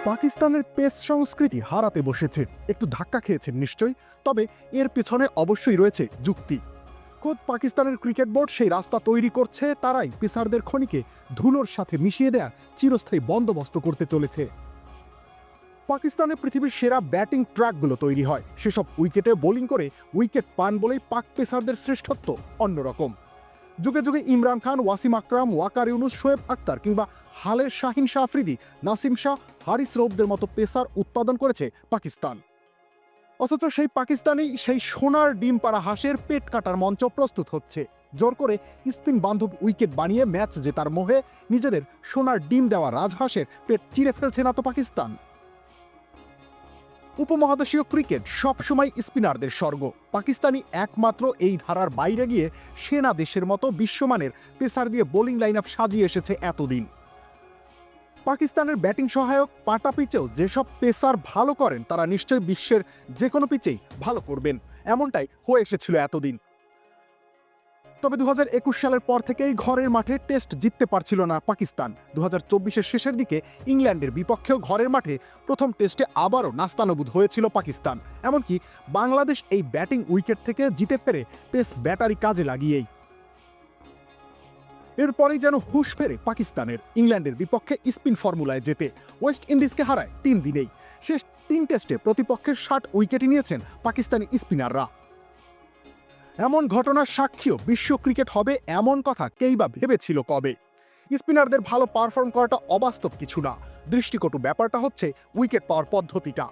পাকিস্তানের পেস সংস্কৃতি হারাতে বসেছে। একটু ধাক্কা খেয়েছেন নিশ্চয়ই, তবে এর পেছনে অবশ্যই রয়েছে যুক্তি। খোদ পাকিস্তানের ক্রিকেট বোর্ড সেই রাস্তা তৈরি করছে, তারাই পেসারদের খনিকে ধুলোর সাথে মিশিয়ে দেয়া চিরস্থায়ী বন্দোবস্ত করতে চলেছে। পাকিস্তানে পৃথিবীর সেরা ব্যাটিং ট্র্যাকগুলো তৈরি হয়, সেসব উইকেটে বোলিং করে উইকেট পান বলেই পাক পেসারদের শ্রেষ্ঠত্ব অন্যরকম। যুগে যুগে ইমরান খান, ওয়াসিম আকরাম, ওয়াকার ইউনুস, শোয়েব আক্তার কিংবা হালের শাহিন শাহ আফ্রিদি, নাসিম শাহ, হারিস রৌফদের মতো পেসার উৎপাদন করেছে পাকিস্তান। অথচ সেই পাকিস্তানেই সেই সোনার ডিম পাড়া হাঁসের পেট কাটার মঞ্চ প্রস্তুত হচ্ছে। জোর করে স্পিন বান্ধব উইকেট বানিয়ে ম্যাচ জেতার মোহে নিজেদের সোনার ডিম দেওয়া রাজহাঁসের পেট চিরে ফেলছে না তো পাকিস্তান। উপমহাদেশীয় ক্রিকেট সবসময় স্পিনারদের স্বর্গ। পাকিস্তানি একমাত্র এই ধারার বাইরে গিয়ে সেনা দেশের মতো বিশ্বমানের পেসার দিয়ে বোলিং লাইন আপ সাজিয়ে এসেছে এতদিন। পাকিস্তানের ব্যাটিং সহায়ক পাটা পিচেও যেসব পেসার ভালো করেন তারা নিশ্চয়ই বিশ্বের যে কোনো পিচেই ভালো করবেন, এমনটাই হয়ে এসেছিল এতদিন। তবে 2021 সালের পর থেকেই ঘরের মাঠে টেস্ট জিততে পারছিল না পাকিস্তান। 2024-এর শেষের দিকে ইংল্যান্ডের বিপক্ষেও ঘরের মাঠে প্রথম টেস্টে আবারও নাস্তানাবুদ হয়েছিল পাকিস্তান। এমনকি বাংলাদেশ এই ব্যাটিং উইকেট থেকে জিতে পেরে পেস ব্যাটারি কাজে লাগিয়েই। এরপরেই যেন হুঁশ ফেরে পাকিস্তানের, ইংল্যান্ডের বিপক্ষে স্পিন ফর্মুলায় যেতে ওয়েস্ট ইন্ডিজকে হারায় 3 দিনেই। শেষ 3 টেস্টে প্রতিপক্ষের 60 উইকেটই নিয়েছেন পাকিস্তানি স্পিনাররা। এমন ঘটনার সাক্ষীও বিশ্ব ক্রিকেট হবে এমন কথা কেই বা ভেবেছিল কবে। স্পিনারদের ভালো পারফর্ম করাটা অবাস্তব কিছু না, দৃষ্টিকটু ব্যাপারটা হচ্ছে উইকেট পাওয়ার পদ্ধতিটা।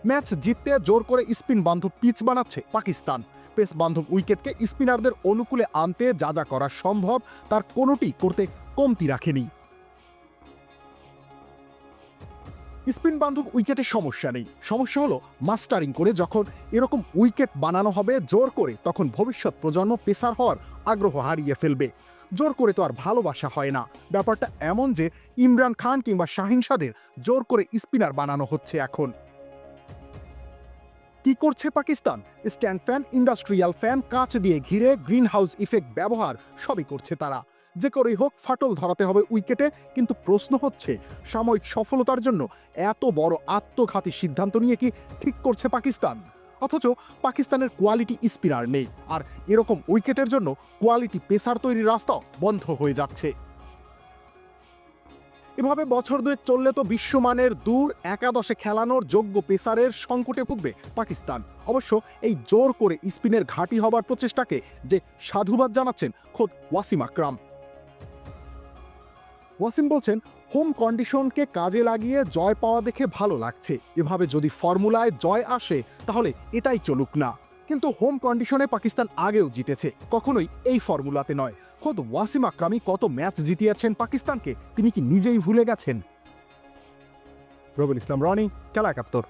ম্যাচ জিততে জোর করে স্পিন বান্ধব পিচ বানাচ্ছে পাকিস্তান। পেস বান্ধব উইকেটকে স্পিনারদের অনুকূলে আনতে যা যা করা সম্ভব তার কোনোটি করতে কমতি রাখেনি। স্পিন বান্ধব উইকেটে সমস্যা নেই, সমস্যা হলো মাস্টারিং করে যখন এরকম উইকেট বানানো হবে জোর করে, তখন ভবিষ্যৎ প্রজন্ম পেসার হওয়ার আগ্রহ হারিয়ে ফেলবে। জোর করে তো আর ভালোবাসা হয় না। ব্যাপারটা এমন যে ইমরান খান কিংবা শাহিন শাহদের জোর করে স্পিনার বানানো হচ্ছে এখন। কি করছে Pakistan? Stand fan, industrial fan, কাঁচ দিয়ে ঘিরে গ্রিন হাউস ইফেক্ট ব্যবহার সবই করছে তারা। যে করেই হোক ফাটল ধরাতে হবে উইকেটে। কিন্তু প্রশ্ন হচ্ছে, সাময়িক সফলতার জন্য এত বড় আত্মঘাতী সিদ্ধান্ত নিয়ে কি ঠিক করছে পাকিস্তান? অথচ পাকিস্তানের কোয়ালিটি স্পিনার নেই, আর এরকম উইকেটের জন্য কোয়ালিটি পেসার তৈরির রাস্তাও বন্ধ হয়ে যাচ্ছে। এভাবে বছর দুয়েক চললে তো বিশ্বমানের দূর একাদশে খেলানোর যোগ্য পেসারের সংকটে ভুগবে পাকিস্তান। অবশ্য এই জোর করে স্পিনের ঘাঁটি হবার প্রচেষ্টাকে যে সাধুবাদ জানাচ্ছেন খোদ ওয়াসিম আকরাম। ওয়াসিম বলছেন, হোম কন্ডিশনকে কাজে লাগিয়ে জয় পাওয়া দেখে ভালো লাগছে। এভাবে যদি ফর্মুলায় জয় আসে তাহলে এটাই চলুক না। কিন্তু হোম কন্ডিশনে পাকিস্তান আগেও জিতেছে, কখনোই এই ফর্মুলাতে নয়। খোদ ওয়াসিম আকরামই কত ম্যাচ জিতিয়েছেন পাকিস্তানকে, তিনি কি নিজেই ভুলে গেছেন? রবিউল ইসলাম রনি, খেলা 71।